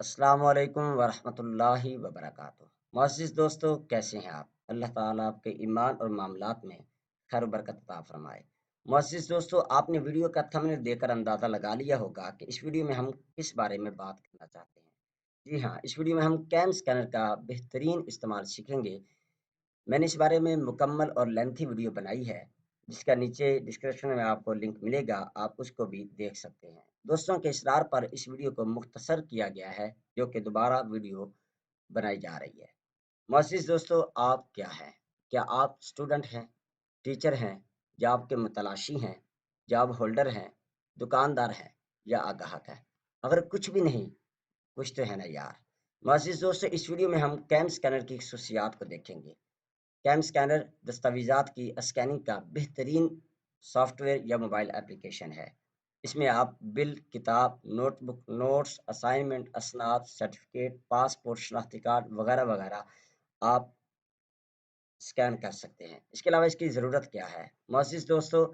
अस्सलामुअलैकुम वरहमतुल्लाहि वबरकातुहू। मोअज़्ज़िज़ दोस्तों, कैसे हैं आप? अल्लाह ताला आपके ईमान और मामलात में खैर और बरकत अता फ़रमाए। मोअज़्ज़िज़ दोस्तों, आपने वीडियो का थंबनेल देखकर अंदाज़ा लगा लिया होगा कि इस वीडियो में हम किस बारे में बात करना चाहते हैं। जी हाँ, इस वीडियो में हम कैम स्कैनर का बेहतरीन इस्तेमाल सीखेंगे। मैंने इस बारे में मुकम्मल और लेंथी वीडियो बनाई है, जिसका नीचे डिस्क्रिप्शन में आपको लिंक मिलेगा, आप उसको भी देख सकते हैं। दोस्तों के इसरार पर इस वीडियो को मुख्तसर किया गया है, जो कि दोबारा वीडियो बनाई जा रही है। मोअज़्ज़िज़ दोस्तों, आप क्या हैं? क्या आप स्टूडेंट हैं, टीचर हैं, जॉब के मुतलाशी हैं, जॉब होल्डर हैं, दुकानदार हैं या ग्राहक हैं? अगर कुछ भी नहीं, कुछ तो है ना यार। मोअज़्ज़िज़ दोस्तों, इस वीडियो में हम कैम स्कैनर की खसूसियात को देखेंगे। कैम स्कैनर दस्तावेज़ात की स्कैनिंग का बेहतरीन सॉफ्टवेयर या मोबाइल एप्लीकेशन है। इसमें आप बिल, किताब, नोटबुक, नोट्स, असाइनमेंट, असनाद, सर्टिफ़िकेट, पासपोर्ट, शनाख्ती कार्ड वगैरह-वगैरह आप स्कैन कर सकते हैं। इसके अलावा इसकी ज़रूरत क्या है? मोअज़्ज़िज़ दोस्तों,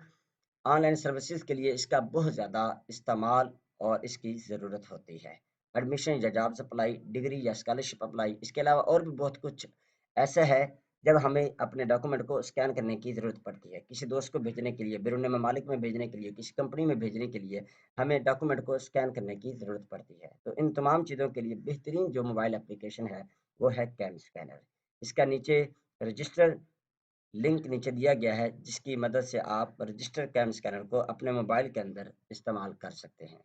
ऑनलाइन सर्विसेज़ के लिए इसका बहुत ज़्यादा इस्तेमाल और इसकी ज़रूरत होती है। एडमिशन या जॉब्स अप्लाई, डिग्री या स्कॉलरशिप अप्लाई, इसके अलावा और भी बहुत कुछ ऐसा है, जब हमें अपने डॉक्यूमेंट को स्कैन करने की ज़रूरत पड़ती है। किसी दोस्त को भेजने के लिए, बैरून ममालिक में भेजने के लिए, किसी कंपनी में भेजने के लिए, हमें डॉक्यूमेंट को स्कैन करने की ज़रूरत पड़ती है। तो इन तमाम चीज़ों के लिए बेहतरीन जो मोबाइल एप्लीकेशन है, वो है कैम स्कैनर। इसका नीचे रजिस्टर लिंक नीचे दिया गया है, जिसकी मदद से आप रजिस्टर कैम स्कैनर को अपने मोबाइल के अंदर इस्तेमाल कर सकते हैं।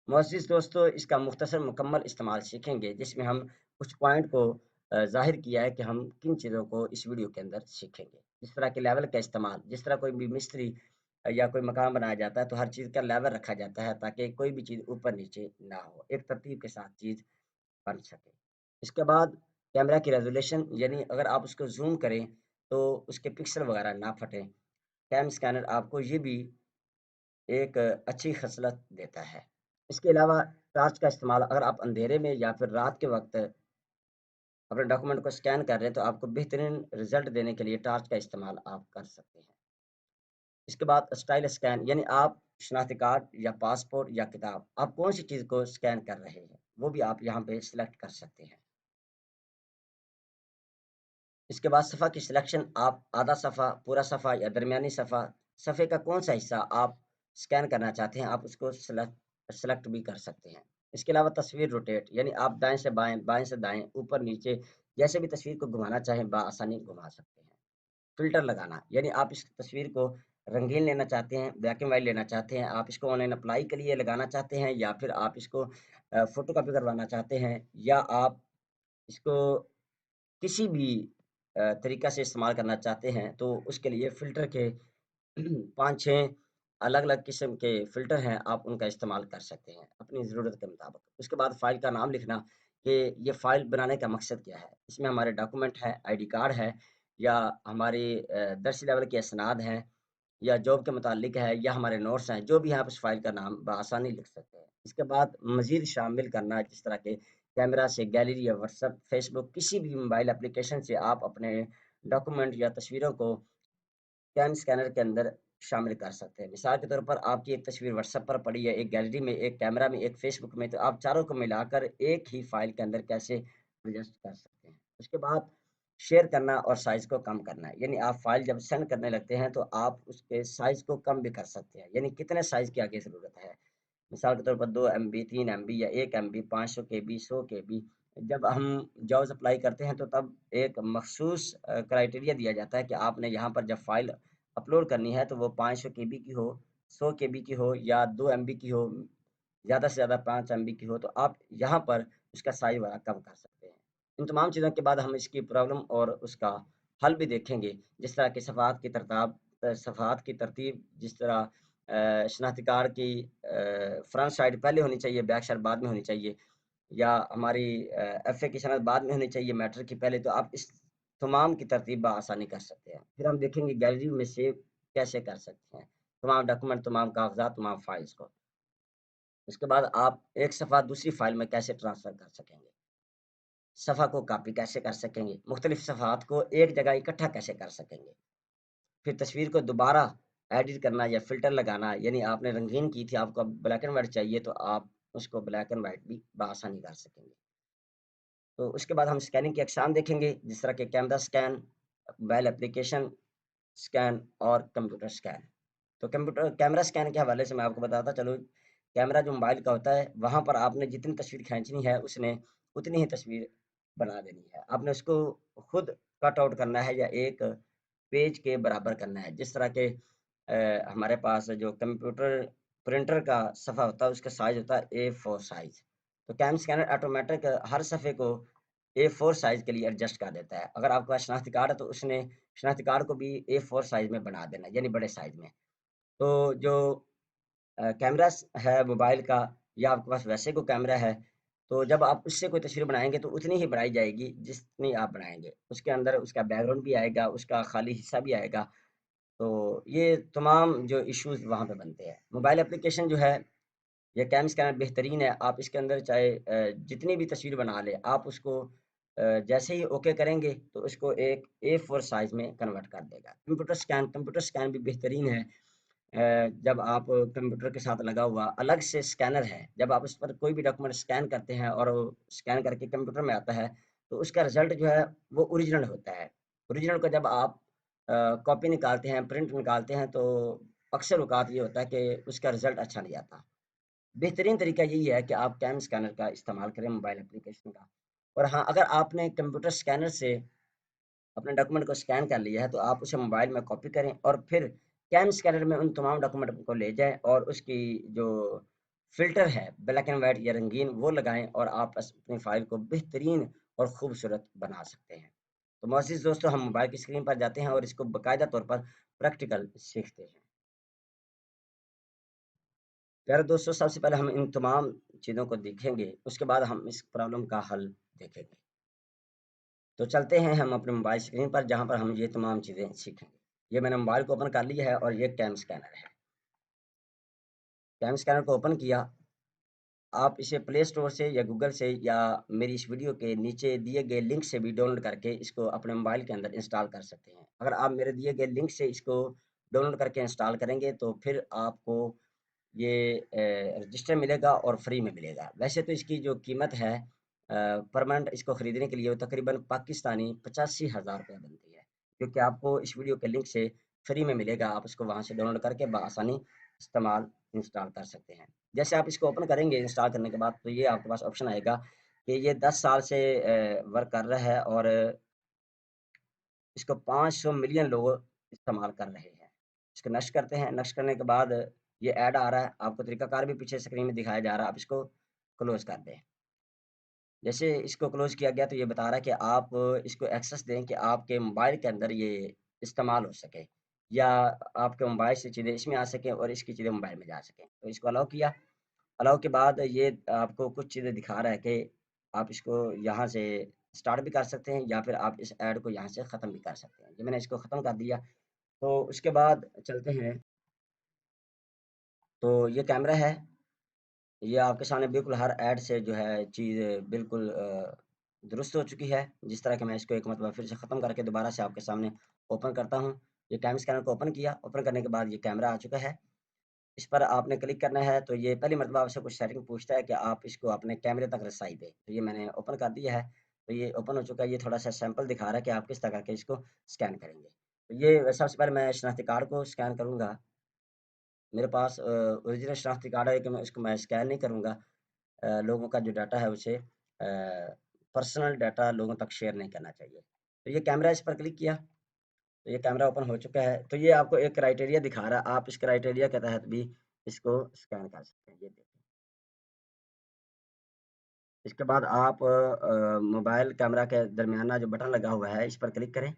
मुअज़्ज़िज़ दोस्तों, इसका मुख्तसर मुकम्मल इस्तेमाल सीखेंगे, जिसमें हम कुछ पॉइंट को ज़ाहिर किया है कि हम किन चीज़ों को इस वीडियो के अंदर सीखेंगे। जिस तरह के लेवल का इस्तेमाल, जिस तरह कोई भी मिस्त्री या कोई मकान बनाया जाता है, तो हर चीज़ का लेवल रखा जाता है, ताकि कोई भी चीज़ ऊपर-नीचे ना हो, एक तरतीब के साथ चीज़ बन सके। इसके बाद कैमरा की रेज़ोल्यूशन, यानी अगर आप उसको ज़ूम करें, तो उसके पिक्सल वगैरह ना फटें। कैम स्कैनर आपको ये भी एक अच्छी ख़स्लत देता है। इसके अलावा टॉर्च का इस्तेमाल, अगर आप अंधेरे में या फिर रात के वक़्त अपने डॉक्यूमेंट को स्कैन कर रहे हैं, तो आपको बेहतरीन रिज़ल्ट देने के लिए टॉर्च का इस्तेमाल आप कर सकते हैं। इसके बाद स्टाइल स्कैन, यानी आप शनाख्ती कार्ड या पासपोर्ट या किताब, आप कौन-सी चीज़ को स्कैन कर रहे हैं, वो भी आप यहाँ पे सिलेक्ट कर सकते हैं। इसके बाद सफ़ा की सिलेक्शन, आप आधा सफ़ा, पूरा सफ़ा या दरमियानी सफ़ा, सफ़े का कौन-सा हिस्सा आप स्कैन करना चाहते हैं, आप उसको सेलेक्ट भी कर सकते हैं। इसके अलावा तस्वीर रोटेट, यानी आप दाएँ से बाएँ, बाएँ से दाएँ, ऊपर-नीचे जैसे भी तस्वीर को घुमाना चाहें, बआसानी घुमा सकते हैं। फ़िल्टर लगाना, यानी आप इस तस्वीर को रंगीन लेना चाहते हैं, ब्लैक एंड व्हाइट लेना चाहते हैं, आप इसको ऑनलाइन अप्लाई के लिए लगाना चाहते हैं, या फिर आप इसको फ़ोटोकॉपी करवाना चाहते हैं, या आप इसको किसी भी तरीक़ा से इस्तेमाल करना चाहते हैं, तो उसके लिए फ़िल्टर के 5-6 अलग-अलग किस्म के फ़िल्टर हैं, आप उनका इस्तेमाल कर सकते हैं, अपनी ज़रूरत के मुताबिक। उसके बाद फ़ाइल का नाम लिखना, कि ये फ़ाइल बनाने का मकसद क्या है? इसमें हमारे डॉक्यूमेंट है, आईडी कार्ड है, या हमारी दर्स लेवल की असनाद हैं, या जॉब के मुतालिक है, या हमारे नोट्स हैं, जो भी है आप उस फ़ाइल का नाम बआसानी लिख सकते हैं। इसके बाद मज़ीद शामिल करना, जिस तरह के कैमरा से गैलरी या व्हाट्सएप, फ़ेसबुक, किसी भी मोबाइल एप्लीकेशन से आप अपने डॉक्यूमेंट या तस्वीरों को कैम स्कैनर के अंदर शामिल कर सकते हैं। मिसाल के तौर पर आपकी एक तस्वीर व्हाट्सएप पर पड़ी है, एक गैलरी में, एक कैमरा में, एक फ़ेसबुक में, तो आप चारों को मिलाकर एक ही फ़ाइल के अंदर कैसे एडजस्ट कर सकते हैं। उसके बाद शेयर करना और साइज़ को कम करना, यानी आप फ़ाइल जब सेंड करने लगते हैं, तो आप उसके साइज़ को कम भी कर सकते हैं, यानी कितने साइज़ की आगे ज़रूरत है। मिसाल के तौर पर 2 एमबी, 3 एमबी या 1 एमबी, 500 केबी, 100 केबी। जब हम जॉब्स अप्लाई करते हैं, तो तब एक मखसूस क्राइटेरिया दिया जाता है कि आपने यहाँ पर जब फ़ाइल अपलोड करनी है, तो वो 500 केबी की हो, 100 केबी की हो या 2 एमबी की हो, ज़्यादा से ज़्यादा 5 एमबी की हो, तो आप यहाँ पर उसका साइज़ वगैरह कम कर सकते हैं। इन तमाम चीज़ों के बाद हम इसकी प्रॉब्लम और उसका हल भी देखेंगे, जिस तरह की सफ़हात की तरतीब, जिस तरह शनाख्ती कार्ड की फ्रंट साइड पहले होनी चाहिए, बैक साइड बाद में होनी चाहिए, या हमारी एफ़ए की सनद बाद में होनी चाहिए, मैटर की पहले, तो आप इस तमाम की तरतीब बआसानी कर सकते हैं। फिर हम देखेंगे गैलरी में सेव कैसे कर सकते हैं, तमाम डॉक्यूमेंट, तमाम कागज़ात, तमाम फ़ाइल्स को। उसके बाद आप एक सफ़ा दूसरी फ़ाइल में कैसे ट्रांसफ़र कर सकेंगे, सफ़ा को कॉपी कैसे कर सकेंगे, मुख्तलिफ़ सफ़हात को एक जगह इकट्ठा कैसे कर सकेंगे। फिर तस्वीर को दोबारा एडिट करना या फ़िल्टर लगाना, यानी आपने रंगीन की थी, आपको अब ब्लैक एंड व्हाइट चाहिए, तो आप उसको ब्लैक एंड व्हाइट भी बआसानी कर सकेंगे। तो उसके बाद हम स्कैनिंग की अक़साम देखेंगे, जिस तरह के camera scan, mobile application scan और कंप्यूटर स्कैन। तो कंप्यूटर कैमरा स्कैन के हवाले से मैं आपको बताता चलूँ, कैमरा जो मोबाइल का होता है, वहाँ पर आपने जितनी तस्वीर खींचनी है, उसने उतनी ही तस्वीर बना देनी है। आपने उसको खुद कट आउट करना है या एक पेज के बराबर करना है। जिस तरह के हमारे पास जो कंप्यूटर प्रिंटर का सफ़ा होता है, उसका साइज़ होता है A4 साइज़। तो कैम स्कैनर ऑटोमेटिक हर सफ़े को A4 साइज़ के लिए एडजस्ट कर देता है। अगर आपके पास शनाख्ती कार्ड है, तो उसने शनाख्ती कार्ड को भी A4 साइज़ में बना देना है, यानी बड़े साइज़ में। तो जो कैमरा है मोबाइल का या आपके पास वैसे कोई कैमरा है, तो जब आप उससे कोई तस्वीर बनाएँगे तो उतनी ही बनाई जाएगी जितनी आप बनाएँगे। उसके अंदर उसका बैकग्राउंड भी आएगा, उसका खाली हिस्सा भी आएगा। तो ये तमाम जो इश्यूज़ वहाँ पे बनते हैं। मोबाइल एप्लीकेशन जो है, ये कैम स्कैनर बेहतरीन है। आप इसके अंदर चाहे जितनी भी तस्वीर बना लें, आप उसको जैसे ही ओके करेंगे, तो उसको एक A4 साइज़ में कन्वर्ट कर देगा। कंप्यूटर स्कैन भी बेहतरीन है। जब आप कंप्यूटर के साथ लगा हुआ अलग से स्कैनर है, जब आप उस पर कोई भी डॉक्यूमेंट स्कैन करते हैं और वो स्कैन करके कंप्यूटर में आता है, तो उसका रिज़ल्ट जो है वो ओरिजिनल होता है। ओरिजिनल को जब आप कॉपी निकालते हैं, प्रिंट निकालते हैं, तो अक्सर औक़ात ये होता है कि उसका रिज़ल्ट अच्छा नहीं आता। बेहतरीन तरीका यही है कि आप कैम स्कैनर का इस्तेमाल करें मोबाइल एप्लीकेशन का। और हाँ, अगर आपने कंप्यूटर स्कैनर से अपने डॉक्यूमेंट को स्कैन कर लिया है, तो आप उसे मोबाइल में कॉपी करें और फिर कैम स्कैनर में उन तमाम डॉक्यूमेंट को ले जाएँ और उसकी जो फ़िल्टर है, ब्लैक एंड व्हाइट या रंगीन, वो लगाएँ और आप अपनी फ़ाइल को बेहतरीन और खूबसूरत बना सकते हैं। तो मोअज़्ज़िज़ दोस्तों, हम मोबाइल की स्क्रीन पर जाते हैं और इसको बाकायदा तौर पर प्रैक्टिकल सीखते हैं। प्यारे दोस्तों, सबसे पहले हम इन तमाम चीज़ों को देखेंगे, उसके बाद हम इस प्रॉब्लम का हल देखेंगे। तो चलते हैं हम अपने मोबाइल स्क्रीन पर, जहाँ पर हम ये तमाम चीज़ें सीखेंगे। ये मैंने मोबाइल को ओपन कर लिया है और ये कैम स्कैनर है। कैम स्कैनर को ओपन किया, आप इसे प्ले स्टोर से या गूगल से या मेरी इस वीडियो के नीचे दिए गए लिंक से भी डाउनलोड करके इसको अपने मोबाइल के अंदर इंस्टॉल कर सकते हैं। अगर आप मेरे दिए गए लिंक से इसको डाउनलोड करके इंस्टॉल करेंगे, तो फिर आपको ये रजिस्टर मिलेगा और फ्री में मिलेगा। वैसे तो इसकी जो कीमत है पर मंथ इसको खरीदने के लिए वो तकरीबन पाकिस्तानी 85,000 रुपए बनती है, जो कि आपको इस वीडियो के लिंक से फ्री में मिलेगा। आप उसको वहाँ से डाउनलोड करके बआसानी इस्तेमाल इंस्टॉल कर सकते हैं। जैसे आप इसको ओपन करेंगे इंस्टॉल करने के बाद, तो ये आपके पास ऑप्शन आएगा कि ये 10 साल से वर्क कर रहा है और इसको 500 मिलियन लोग इस्तेमाल कर रहे हैं। इसको नेक्स्ट करते हैं, नेक्स्ट करने के बाद ये ऐड आ रहा है, आपको तरीकाकार भी पीछे स्क्रीन में दिखाया जा रहा है, आप इसको क्लोज़ कर दें। जैसे इसको क्लोज़ किया गया, तो ये बता रहा है कि आप इसको एक्सेस दें कि आपके मोबाइल के अंदर ये इस्तेमाल हो सके या आपके मोबाइल से चीज़ें इसमें आ सकें और इसकी चीज़ें मोबाइल में जा सकें। तो इसको अलाउ किया, अलाउ के बाद ये आपको कुछ चीज़ें दिखा रहा है कि आप इसको यहाँ से स्टार्ट भी कर सकते हैं या फिर आप इस ऐड को यहाँ से ख़त्म भी कर सकते हैं। ये मैंने इसको ख़त्म कर दिया, तो उसके बाद चलते हैं, तो ये कैमरा है, ये आपके सामने बिल्कुल हर ऐड से जो है चीज़ बिल्कुल दुरुस्त हो चुकी है। जिस तरह कि मैं इसको एक मरतबा फिर से ख़त्म करके दोबारा से आपके सामने ओपन करता हूँ। ये कैम स्कैनर को ओपन किया, ओपन करने के बाद ये कैमरा आ चुका है। इस पर आपने क्लिक करना है, तो ये पहली मर्तबा आपसे कुछ सेटिंग पूछता है कि आप इसको अपने कैमरे तक रसाई दें। तो ये मैंने ओपन कर दिया है, तो ये ओपन हो चुका है। ये थोड़ा-सा सैंपल दिखा रहा है कि आप किस तरह के इसको स्कैन करेंगे। तो ये सबसे पहले मैं शनाख्ती कार्ड को स्कैन करूँगा। मेरे पास ओरिजिनल शनाख्ती कार्ड है कि मैं स्कैन नहीं करूँगा। लोगों का जो डाटा है उसे पर्सनल डाटा लोगों तक शेयर नहीं करना चाहिए। तो ये कैमरा, इस पर क्लिक किया, तो ये कैमरा ओपन हो चुका है। तो ये आपको एक क्राइटेरिया दिखा रहा है, आप इस क्राइटेरिया के तहत भी इसको स्कैन कर सकते हैं। ये देखें। इसके बाद आप मोबाइल कैमरा के दरमियाना जो बटन लगा हुआ है, इस पर क्लिक करें।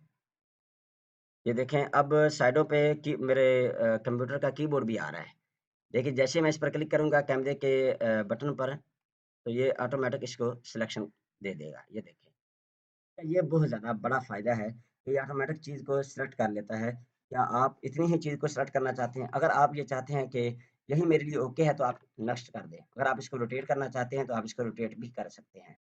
ये देखें, अब साइडों पे की मेरे कंप्यूटर का कीबोर्ड भी आ रहा है। देखिए, जैसे ही मैं इस पर क्लिक करूँगा कैमरे के बटन पर, तो ये ऑटोमैटिक इसको सिलेक्शन दे देगा। ये देखिए। ये बहुत ज़्यादा बड़ा फ़ायदा है कि ये ऑटोमैटिक चीज़ को सेलेक्ट कर लेता है। या आप इतनी ही चीज़ को सेलेक्ट करना चाहते हैं, अगर आप ये चाहते हैं कि यही मेरे लिए ओके है, तो आप नेक्स्ट कर दें। अगर आप इसको रोटेट करना चाहते हैं, तो आप इसको रोटेट भी कर सकते हैं।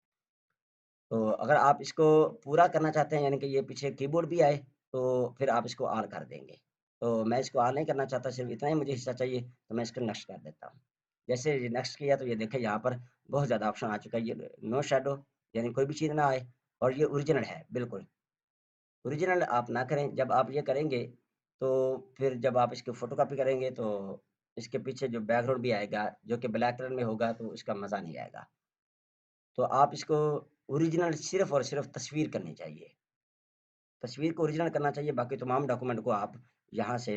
तो अगर आप इसको पूरा करना चाहते हैं, यानी कि ये पीछे कीबोर्ड भी आए, तो फिर आप इसको ऑन कर देंगे। तो मैं इसको ऑन नहीं करना चाहता, सिर्फ़ इतना ही मुझे हिस्सा चाहिए, तो मैं इसको नेक्स्ट कर देता हूँ। जैसे नेक्स्ट किया तो ये देखें यहाँ पर बहुत ज़्यादा ऑप्शन आ चुका है, ये नो शैडो यानी कोई भी चीज़ ना आए, और ये ओरिजिनल है बिल्कुल। ओरिजिनल आप ना करें, जब आप ये करेंगे तो फिर जब आप इसकी फ़ोटोकॉपी करेंगे तो इसके पीछे जो बैकग्राउंड भी आएगा, जो कि ब्लैक कलर में होगा, तो उसका मज़ा नहीं आएगा। तो आप इसको ओरिजिनल सिर्फ़ और सिर्फ़ तस्वीर करनी चाहिए। तस्वीर को ओरिजिनल करना चाहिए, बाकी तमाम डॉक्यूमेंट को आप यहाँ से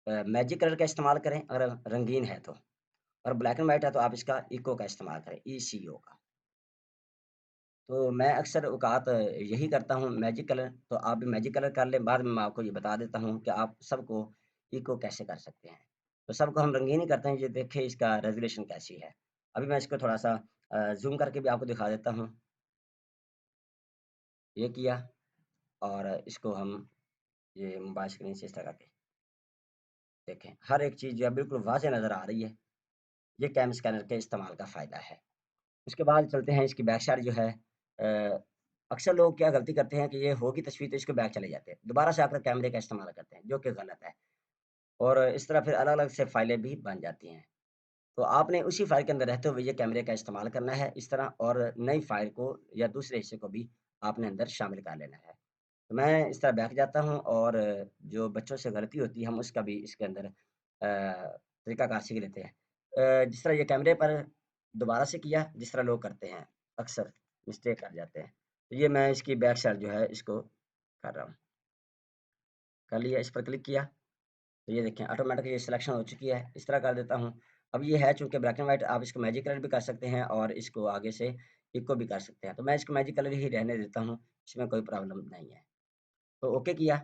मैजिक कलर का इस्तेमाल करें अगर रंगीन है तो, और ब्लैक एंड व्हाइट है तो आप इसका इको का इस्तेमाल करें, ईसीओ का। तो मैं अक्सर औकात यही करता हूँ मैजिक कलर, तो आप भी मैजिक कलर कर लें, बाद में मैं आपको ये बता देता हूँ कि आप सबको इको कैसे कर सकते हैं। तो सबको हम रंगीन ही करते हैं, ये देखें इसका रेज़ोल्यूशन कैसी है। अभी मैं इसको थोड़ा-सा ज़ूम करके भी आपको दिखा देता हूँ। ये किया और इसको हम ये मोबाइल स्क्रीन से इस तरह करके देखें, हर एक चीज़ जो है बिल्कुल वाज़ेह नज़र आ रही है। ये कैम स्कैनर के इस्तेमाल का फ़ायदा है। उसके बाद चलते हैं इसकी बैक साइड जो है, अ, अक्सर लोग क्या गलती करते हैं कि ये होगी तस्वीर तो इसके बैक चले जाते हैं। दोबारा से आकर कैमरे का इस्तेमाल करते हैं, जो कि गलत है, और इस तरह फिर अलग-अलग से फ़ाइलें भी बन जाती हैं। तो आपने उसी फ़ाइल के अंदर रहते हुए ये कैमरे का इस्तेमाल करना है इस तरह, और नई फ़ाइल को या दूसरे हिस्से को भी आपने अंदर शामिल कर लेना है। तो मैं इस तरह बैठ जाता हूँ, और जो बच्चों से गलती होती है हम उसका भी इसके अंदर तरीकाकार सीख लेते हैं। जिस तरह ये कैमरे पर दोबारा से किया, जिस तरह लोग करते हैं, अक्सर मिस्टेक कर जाते हैं। तो ये मैं इसकी बैक साइड जो है इसको कर रहा हूँ। कर लिया, इस पर क्लिक किया, तो ये देखें ऑटोमेटिक ये सिलेक्शन हो चुकी है। इस तरह कर देता हूँ। अब ये है चूँकि ब्लैक एंड व्हाइट, आप इसको मैजिक कलर भी कर सकते हैं और इसको आगे से इको भी कर सकते हैं। तो मैं इसको मैजिक कलर ही रहने देता हूँ, इसमें कोई प्रॉब्लम नहीं है। तो ओके किया।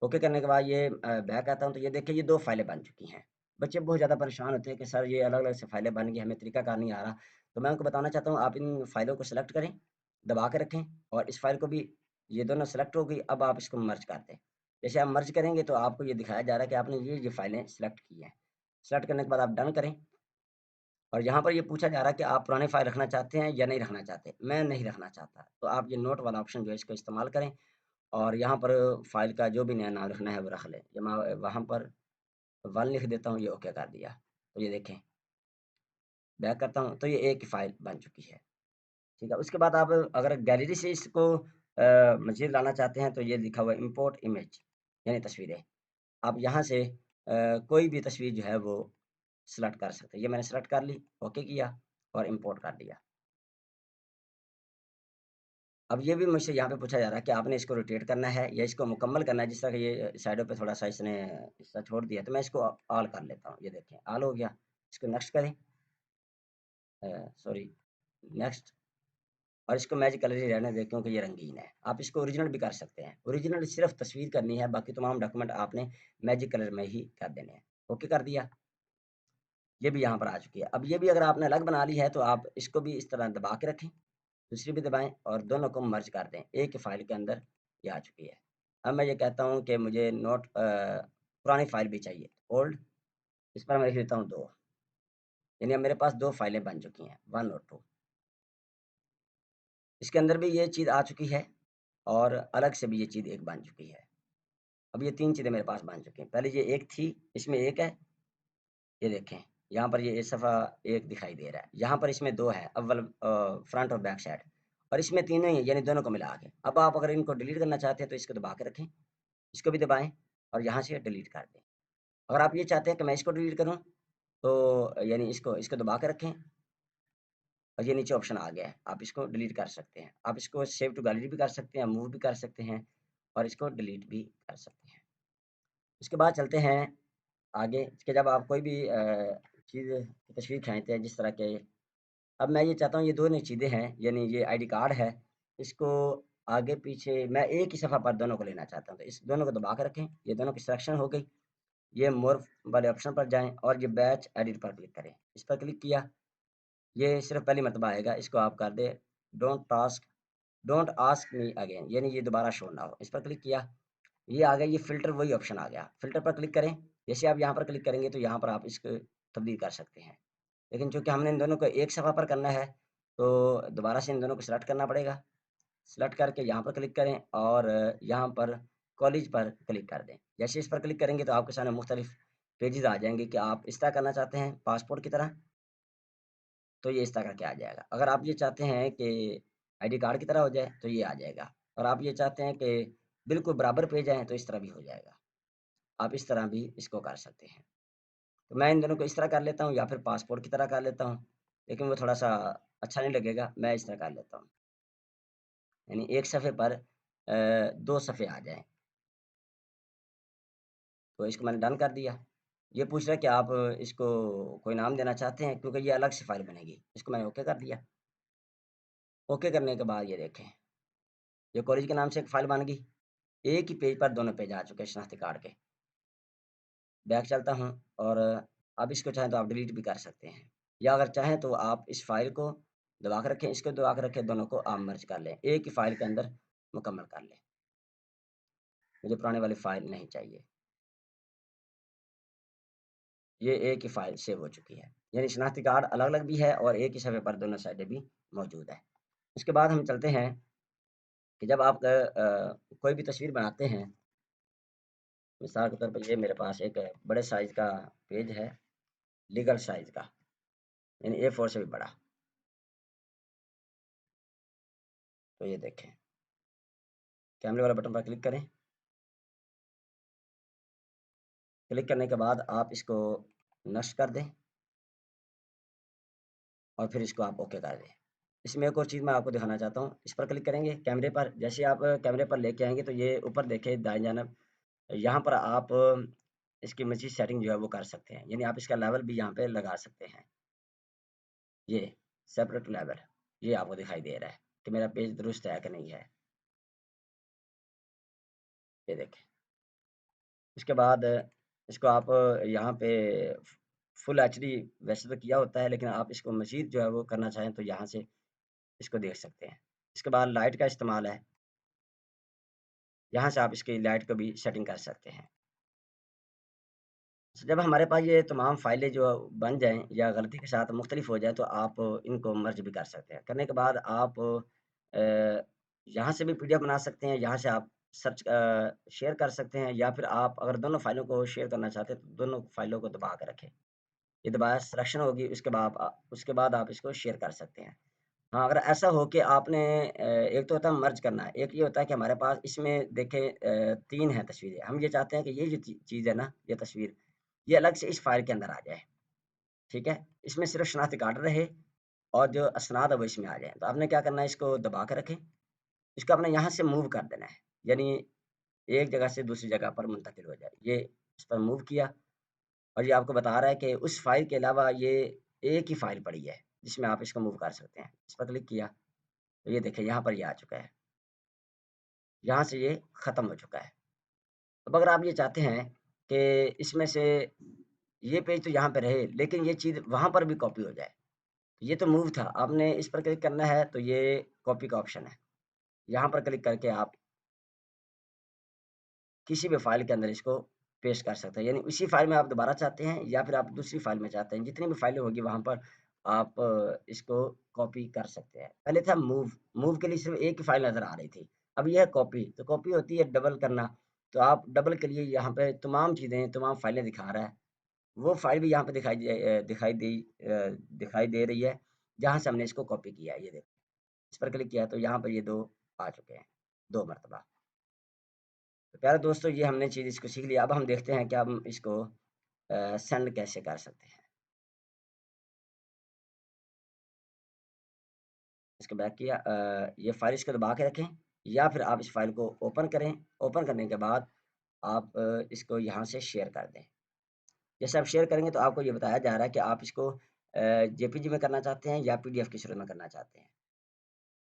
ओके करने के बाद ये बैक आता हूँ, तो ये देखिए ये 2 फाइलें बन चुकी हैं। बच्चे बहुत ज़्यादा परेशान होते हैं कि सर ये अलग-अलग से फाइलें बन गई, हमें तरीकाकार नहीं आ रहा। तो मैं उनको बताना चाहता हूँ, आप इन फाइलों को सेलेक्ट करें, दबा के रखें, और इस फाइल को भी, ये दोनों सेलेक्ट हो गई, अब आप इसको मर्ज कर दें। जैसे आप मर्ज करेंगे तो आपको ये दिखाया जा रहा है कि आपने ये फाइलें सेलेक्ट की हैं। सेलेक्ट करने के बाद आप डन करें, और यहाँ पर ये पूछा जा रहा है कि आप पुरानी फाइल रखना चाहते हैं या नहीं रखना चाहते? मैं नहीं रखना चाहता। तो आप ये नोट वाला ऑप्शन जो है इसको इस्तेमाल करें, और यहाँ पर फाइल का जो भी नया नाम रखना है वो रख लें। या मैं वहाँ पर 1 लिख देता हूँ, ये ओके कर दिया। तो ये देखें, बैक करता हूँ तो ये एक ही फाइल बन चुकी है। ठीक है? उसके बाद आप अगर गैलरी से इसको मज़ीद लाना चाहते हैं तो ये लिखा हुआ है इम्पोर्ट इमेज, यानी तस्वीरें। आप यहाँ से कोई भी तस्वीर जो है वो सेलेक्ट कर सकते हैं। ये मैंने सेलेक्ट कर ली, ओके किया और इम्पोर्ट कर दिया। अब ये भी मुझसे यहाँ पे पूछा जा रहा है कि आपने इसको रोटेट करना है या इसको मुकम्मल करना है, जिस तरह कि ये साइडों पे थोड़ा-सा इसने हिस्सा छोड़ दिया, तो मैं इसको ऑल कर लेता हूँ। ये देखें, ऑल हो गया। इसको नेक्स्ट करें, सॉरी, नेक्स्ट, और इसको मैजिक कलर ही रहने दें क्योंकि ये रंगीन है। आप इसको ओरिजिनल भी कर सकते हैं। ओरिजिनल सिर्फ़ तस्वीर करनी है, बाकी तमाम डॉक्यूमेंट आपने मैजिक कलर में ही कर देने हैं। ओके कर दिया, ये भी यहाँ पर आ चुकी है। अब ये भी अगर आपने अलग बना ली है, तो आप इसको भी इस तरह दबा के रखें, दूसरी भी दबाएँ और दोनों को मर्ज कर दें। एक ही फ़ाइल के अंदर ये आ चुकी है। अब मैं ये कहता हूँ कि मुझे पुरानी फ़ाइल भी चाहिए, ओल्ड, इस पर मैं लिख देता हूँ 2, यानी अब मेरे पास 2 फ़ाइलें बन चुकी हैं, 1 और 2। इसके अंदर भी ये चीज़ आ चुकी है, और अलग से भी ये चीज़ एक बन चुकी है। अब ये 3 चीज़ें मेरे पास बन चुकी हैं। पहले ये एक थी, इसमें एक है, ये देखें, यहाँ पर ये सफ़ा 1 दिखाई दे रहा है। यहाँ पर इसमें 2 है, अव्वल फ्रंट और बैक साइड, और इसमें तीनों ही हैं, यानी दोनों को मिला के। अब आप अगर इनको डिलीट करना चाहते हैं तो इसको दबा के रखें, इसको भी दबाएँ और यहाँ से डिलीट कर दें। अगर आप ये चाहते हैं कि मैं इसको डिलीट करूँ, तो यानी इसको इसको दबा के रखें, और ये नीचे ऑप्शन आ गया है, आप इसको डिलीट कर सकते हैं। आप इसको सेव टू गैलरी भी कर सकते हैं, मूव भी कर सकते हैं, और इसको डिलीट भी कर सकते हैं। उसके बाद चलते हैं आगे कि जब आप कोई भी चीज़ की तस्वीर खींचते हैं, जिस तरह के, अब मैं ये चाहता हूँ ये दोनों चीज़ें हैं, यानी ये आईडी कार्ड है, इसको आगे-पीछे मैं एक ही सफ़ा पर दोनों को लेना चाहता हूँ। तो इस दोनों को दबा के रखें, ये दोनों की सिलेक्शन हो गई। ये मोर वाले ऑप्शन पर जाएँ और ये बैच एडिट पर क्लिक करें। इस पर क्लिक किया, ये सिर्फ़ पहली मर्तबा आएगा, इसको आप कर दें डोंट आस्क मी अगेन, यानी ये दोबारा शो ना हो। इस पर क्लिक किया, ये आ गया, ये फ़िल्टर वही ऑप्शन आ गया। फ़िल्टर पर क्लिक करें, जैसे आप यहाँ पर क्लिक करेंगे तो यहाँ पर आप इसको तब्दील कर सकते हैं। लेकिन चूँकि हमने इन दोनों को एक सफ़ा पर करना है, तो दोबारा से इन दोनों को सेलेक्ट करना पड़ेगा। सेलेक्ट करके यहाँ पर क्लिक करें और यहाँ पर कॉलेज पर क्लिक कर दें। जैसे इस पर क्लिक करेंगे तो आपके सामने मुख्तलिफ पेजेस आ जाएंगे कि आप इस तरह करना चाहते हैं पासपोर्ट की तरह, तो ये इस तरह करके आ जाएगा। अगर आप ये चाहते हैं कि आईडी कार्ड की तरह हो जाए तो ये आ जाएगा, और आप ये चाहते हैं कि बिल्कुल बराबर पेज आए तो इस तरह भी हो जाएगा। आप इस तरह भी इसको कर सकते हैं। तो मैं इन दोनों को इस तरह कर लेता हूँ या फिर पासपोर्ट की तरह कर लेता हूँ, लेकिन वो थोड़ा-सा अच्छा नहीं लगेगा, मैं इस तरह कर लेता हूँ। यानी एक सफ़े पर 2 सफ़े आ जाएँ, तो इसको मैंने डन कर दिया। ये पूछ रहा है कि आप इसको कोई नाम देना चाहते हैं, क्योंकि ये अलग से फ़ाइल बनेगी। इसको मैंने ओके कर दिया। ओके करने के बाद ये देखें, ये कॉलेज के नाम से एक फ़ाइल बन गई। एक ही पेज पर दोनों पेज आ चुके हैं शनाख्ती कार्ड के। बैक चलता हूँ और अब इसको चाहें तो आप डिलीट भी कर सकते हैं, या अगर चाहें तो आप इस फ़ाइल को दबा के रखें, इसको दबा के रखें, दोनों को आप मर्ज कर लें, एक ही फ़ाइल के अंदर मुकम्मल कर लें। मुझे पुराने वाली फ़ाइल नहीं चाहिए। ये एक ही फ़ाइल सेव हो चुकी है। यानी शनाख्ती कार्ड अलग-अलग भी है और एक ही सफ़े पर दोनों साइडें भी मौजूद है। उसके बाद हम चलते हैं कि जब आप कोई भी तस्वीर बनाते हैं, मिसाल के तौर पर ये मेरे पास एक बड़े साइज़ का पेज है, लीगल साइज़ का, यानी A4 से भी बड़ा। तो ये देखें, कैमरे वाले बटन पर क्लिक करें। क्लिक करने के बाद आप इसको नष्ट कर दें और फिर इसको आप ओके कर दें। इसमें एक और चीज़ मैं आपको दिखाना चाहता हूँ, इस पर क्लिक करेंगे कैमरे पर, जैसे आप कैमरे पर लेके आएँगे तो ये ऊपर देखें दाएँ जानब, यहाँ पर आप इसकी मज़ीद सेटिंग जो है वो कर सकते हैं, यानी आप इसका लेवल भी यहाँ पे लगा सकते हैं। ये सेपरेट लेवल, ये आपको दिखाई दे रहा है कि मेरा पेज दुरुस्त है कि नहीं है। ये देखें। उसके बाद इसको आप यहाँ पे फुल एचडी वैसे तो किया होता है, लेकिन आप इसको मज़ीद जो है वो करना चाहें तो यहाँ से इसको देख सकते हैं। इसके बाद लाइट का इस्तेमाल है, यहाँ से आप इसकी लाइट को भी सेटिंग कर सकते हैं। जब हमारे पास ये तमाम फ़ाइलें जो बन जाएँ या गलती के साथ मुख्तलिफ हो जाएँ तो आप इनको मर्ज भी कर सकते हैं। करने के बाद आप यहाँ से भी पीडीएफ बना सकते हैं, यहाँ से आप शेयर कर सकते हैं, या फिर आप अगर दोनों फ़ाइलों को शेयर करना चाहते हैं तो दोनों फ़ाइलों को दबा के रखें। ये दबाया सिलेक्शन होगी, उसके बाद आप इसको शेयर कर सकते हैं। हाँ, अगर ऐसा हो कि आपने एक तो होता है मर्ज करना है, एक ये होता है कि हमारे पास इसमें देखें 3 हैं तस्वीरें। हम ये चाहते हैं कि ये जो चीज़ है ना, ये तस्वीर, ये अलग से इस फ़ाइल के अंदर आ जाए, ठीक है? इसमें सिर्फ़ शनाख्ती कार्ड रहे और जो असनाद है वो इसमें आ जाएँ। तो आपने क्या करना है, इसको दबा के रखें, इसको आपने यहाँ से मूव कर देना है, यानी एक जगह से दूसरी जगह पर मुंतकिल हो जाए। ये इस पर मूव किया और ये आपको बता रहा है कि उस फ़ाइल के अलावा ये एक ही फ़ाइल पड़ी है, जिसमें आप इसको मूव कर सकते हैं। इस पर क्लिक किया, तो ये देखिए यहाँ पर ये आ चुका है। यहाँ से ये ख़त्म हो चुका है। अब अगर आप ये चाहते हैं कि इसमें से ये पेज तो यहाँ पे रहे, लेकिन ये चीज़ वहाँ पर भी कॉपी हो जाए। ये तो मूव था, आपने इस पर क्लिक करना है तो ये कॉपी का ऑप्शन है। यहाँ पर क्लिक करके आप किसी भी फ़ाइल के अंदर इसको पेस्ट कर सकते हैं। यानी उसी फ़ाइल में आप दोबारा चाहते हैं या फिर आप दूसरी फ़ाइल में चाहते हैं, जितनी भी फ़ाइलें होगी वहाँ पर आप इसको कॉपी कर सकते हैं। पहले था मूव, मूव के लिए सिर्फ़ एक ही फ़ाइल नज़र आ रही थी। अब ये है कॉपी, तो कॉपी होती है डबल करना, तो आप डबल के लिए यहाँ पे तमाम चीज़ें, तमाम फ़ाइलें दिखा रहा है। वो फ़ाइल भी यहाँ पे दिखाई दे रही है, जहाँ से हमने इसको कॉपी किया है, ये देखो। इस पर क्लिक किया तो यहाँ पर ये 2 आ चुके हैं, 2 मरतबा। तो प्यारे दोस्तों, ये हमने चीज़ इसको सीख लिया। अब हम देखते हैं कि हम इसको सेंड कैसे कर सकते हैं। इसको बैक किया, ये फ़ाइल इसको दबा के रखें या फिर आप इस फ़ाइल को ओपन करें। ओपन करने के बाद आप इसको यहाँ से शेयर कर दें। जैसे आप शेयर करेंगे तो आपको ये बताया जा रहा है कि आप इसको जेपीजी में करना चाहते हैं या पीडीएफ की सूरत में करना चाहते हैं।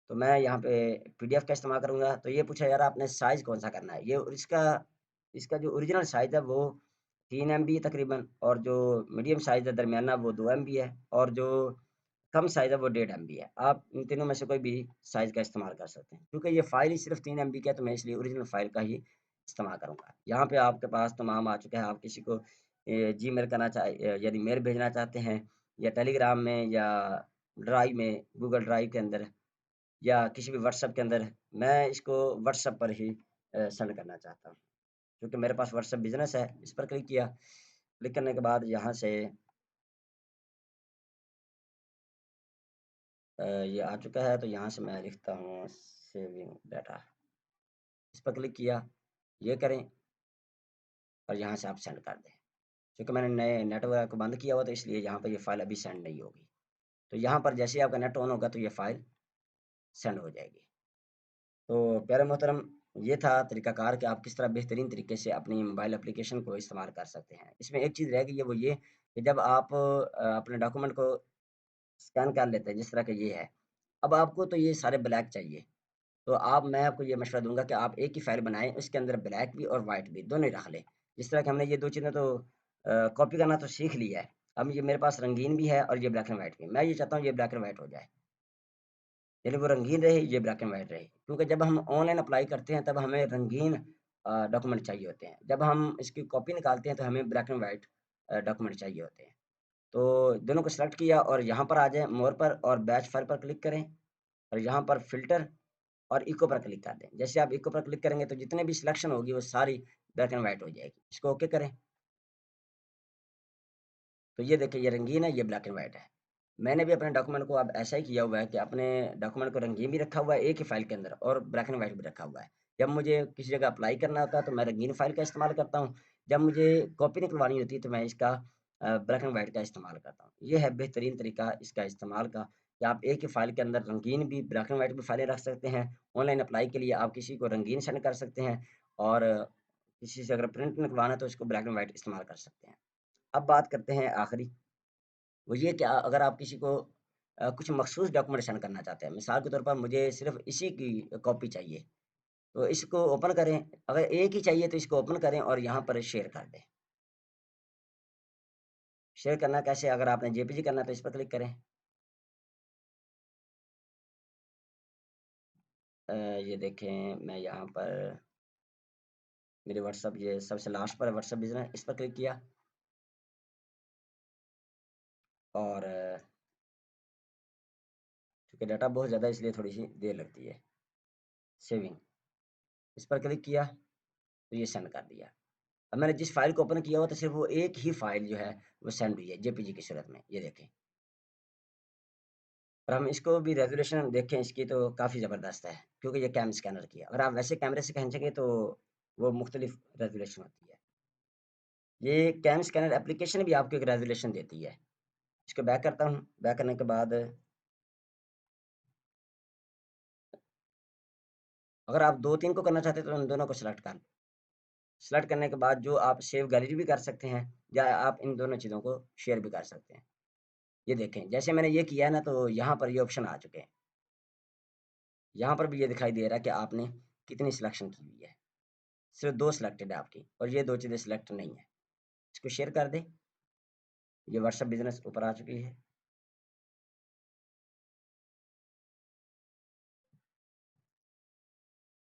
तो मैं यहाँ पे पीडीएफ का इस्तेमाल करूँगा, तो ये पूछा जा रहा है आपने साइज़ कौन-सा करना है? ये और इसका इसका जो ओरिजिनल साइज़ है वो 3 एमबी है तकरीबन, और जो मीडियम साइज़ है दरमियाना वो 2 एमबी है, और जो कम साइज़ है वो 1.5 एमबी है। आप इन तीनों में से कोई भी साइज़ का इस्तेमाल कर सकते हैं। क्योंकि ये फ़ाइल ही सिर्फ़ 3 एमबी का है तो मैं इसलिए ओरिजिनल फ़ाइल का ही इस्तेमाल करूँगा। यहाँ पे आपके पास तमाम आ चुके हैं, आप किसी को जीमेल करना यानी मेल भेजना चाहते हैं, या टेलीग्राम में, या ड्राइव में, गूगल ड्राइव के अंदर, या किसी भी व्हाट्सएप के अंदर, मैं इसको व्हाट्सएप पर ही सेंड करना चाहता हूँ। क्योंकि मेरे पास व्हाट्सएप बिज़नेस है, इस पर क्लिक किया, क्लिक करने के बाद यहाँ से ये आ चुका है, तो यहाँ से मैं लिखता हूँ सेविंग डाटा, इस पर क्लिक किया, ये करें और यहाँ से आप सेंड कर दें। क्योंकि मैंने नए नेटवर्क को बंद किया हुआ, तो इसलिए यहाँ पर ये फ़ाइल अभी सेंड नहीं होगी। तो यहाँ पर जैसे ही आपका नेट ऑन होगा तो ये फ़ाइल सेंड हो जाएगी। तो प्यारे मोहतरम, ये था तरीकाकार कि आप किस तरह बेहतरीन तरीके से अपनी मोबाइल एप्लीकेशन को इस्तेमाल कर सकते हैं। इसमें एक चीज़ रह गई है, वो ये कि जब आप अपने डॉक्यूमेंट को स्कैन कर लेते हैं, जिस तरह का ये है, अब आपको तो ये सारे ब्लैक चाहिए। तो मैं आपको ये मशवरा दूँगा कि आप एक ही फ़ाइल बनाएँ, उसके अंदर ब्लैक भी और व्हाइट भी दोनों ही रख लें। जिस तरह कि हमने ये 2 चीज़ें तो कॉपी करना तो सीख लिया है। अब ये मेरे पास रंगीन भी है और ये ब्लैक एंड व्हाइट भी। मैं ये चाहता हूँ ये ब्लैक एंड व्हाइट हो जाए। यानी वो रंगीन रहे, ये ब्लैक एंड व्हाइट रहे। क्योंकि जब हम ऑनलाइन अप्लाई करते हैं, तब हमें रंगीन डॉक्यूमेंट चाहिए होते हैं। जब हम इसकी कॉपी निकालते हैं, तो हमें ब्लैक एंड व्हाइट डॉक्यूमेंट चाहिए होते हैं। तो दोनों को सेलेक्ट किया और यहाँ पर आ जाएँ मोर पर और बैच फाइल पर क्लिक करें और यहाँ पर फ़िल्टर और इको पर क्लिक कर दें। जैसे आप इको पर क्लिक करेंगे, तो जितने भी सिलेक्शन होगी, वो सारी ब्लैक एंड व्हाइट हो जाएगी। इसको ओके करें। तो ये देखिए, ये रंगीन है, ये ब्लैक एंड व्हाइट है। मैंने भी अपने डॉक्यूमेंट को अब ऐसा ही किया हुआ है कि अपने डॉक्यूमेंट को रंगीन भी रखा हुआ है एक ही फ़ाइल के अंदर और ब्लैक एंड व्हाइट भी रखा हुआ है। जब मुझे किसी जगह अप्लाई करना होता है, तो मैं रंगीन फ़ाइल का इस्तेमाल करता हूँ। जब मुझे कॉपी निकलवानी होती है, तो मैं इसका ब्लैक एंड व्हाइट का इस्तेमाल करता हूँ। ये है बेहतरीन तरीका इसका इस्तेमाल का कि आप एक ही फ़ाइल के अंदर रंगीन भी, ब्लैक एंड व्हाइट भी फ़ाइलें रख सकते हैं। ऑनलाइन अप्लाई के लिए आप किसी को रंगीन सेंड कर सकते हैं और किसी से अगर प्रिंट निकलवाना है, तो इसको ब्लैक एंड व्हाइट इस्तेमाल कर सकते हैं। अब बात करते हैं आखिरी, वो ये कि अगर आप किसी को कुछ मखसूस डॉक्यूमेंट सेंड करना चाहते हैं, मिसाल के तौर पर मुझे सिर्फ़ इसी की कॉपी चाहिए, तो इसको ओपन करें। अगर एक ही चाहिए तो इसको ओपन करें और यहाँ पर शेयर कर दें। शेयर करना कैसे? अगर आपने जेपीजी करना है तो इस पर क्लिक करें। ये देखें, मैं यहाँ पर मेरे व्हाट्सएप, ये सबसे लास्ट पर व्हाट्सएप बिज़नेस, इस पर क्लिक किया और चूँकि डाटा बहुत ज़्यादा है, इसलिए थोड़ी-सी देर लगती है। सेविंग, इस पर क्लिक किया तो ये सेंड कर दिया। अब मैंने जिस फ़ाइल को ओपन किया हुआ था, सिर्फ़ वो एक ही फ़ाइल जो है वो सेंड हुई है जेपीजी की सूरत में, ये देखें। और हम इसको भी रेज़ोल्यूशन देखें इसकी, तो काफ़ी ज़बरदस्त है, क्योंकि ये कैम स्कैनर की है। अगर आप वैसे कैमरे से खींचेंगे तो वो मुख्तलिफ़ रेज़ोल्यूशन होती है। ये कैम स्कैनर एप्लीकेशन भी आपको एक रेज़ोल्यूशन देती है। इसको बैक करता हूँ, बैक करने के बाद अगर आप 2-3 को करना चाहते हैं, तो उन दोनों को सेलेक्ट कर लें। सेलेक्ट करने के बाद जो आप सेव गैलरी भी कर सकते हैं या आप इन दोनों चीज़ों को शेयर भी कर सकते हैं। ये देखें, जैसे मैंने ये किया है ना, तो यहाँ पर ये ऑप्शन आ चुके हैं। यहाँ पर भी ये दिखाई दे रहा है कि आपने कितनी सिलेक्शन की हुई है। सिर्फ़ 2 सिलेक्टेड है आपकी और ये 2 चीज़ें सिलेक्ट नहीं है। इसको शेयर कर दें। ये व्हाट्सएप बिज़नेस ऊपर आ चुकी है।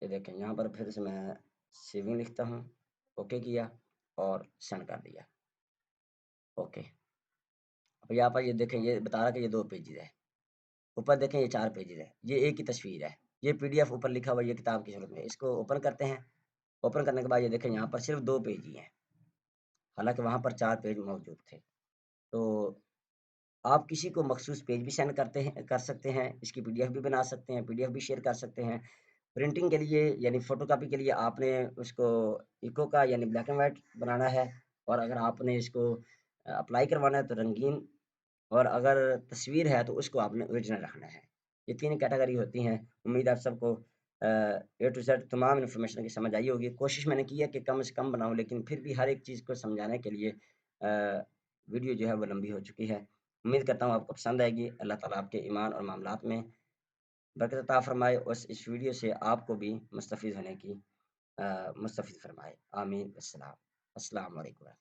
ये देखें, यहाँ पर फिर से मैं सेविंग लिखता हूँ, ओके किया और सेंड कर दिया। ओके। अब यहाँ पर ये देखें, ये बता रहा है कि ये 2 पेजेज़ है। ऊपर देखें, ये 4 पेजेज़ है। ये एक ही तस्वीर है। ये पीडीएफ ऊपर लिखा हुआ है, ये किताब की सूरत में। इसको ओपन करते हैं। ओपन करने के बाद ये देखें, यहाँ पर सिर्फ़ 2 पेज ही हैं। हालाँकि वहाँ पर 4 पेज मौजूद थे। तो आप किसी को मखसूस पेज भी सेंड कर सकते हैं, इसकी पीडीएफ भी बना सकते हैं, पीडीएफ भी शेयर कर सकते हैं। प्रिंटिंग के लिए यानी फ़ोटोकॉपी के लिए आपने उसको इको का यानी ब्लैक एंड व्हाइट बनाना है और अगर आपने इसको अप्लाई करवाना है तो रंगीन, और अगर तस्वीर है तो उसको आपने ओरिजिनल रखना है। ये 3 कैटेगरी होती हैं। उम्मीद है आप सबको ए टू ज़ेड तमाम इन्फॉर्मेशन की समझ आई होगी। कोशिश मैंने की है कि कम से कम बनाऊँ, लेकिन फिर भी हर एक चीज़ को समझाने के लिए वीडियो जो है वो लंबी हो चुकी है। उम्मीद करता हूँ आपको पसंद आएगी। अल्लाह ताला आपके ईमान और मामलात में बरकत अता फ़रमाए और इस वीडियो से आपको भी मुस्तफ़ीज़ होने की मुस्तफ़ीज़ फ़रमाए। आमीन। अस्सलाम वालेकुम।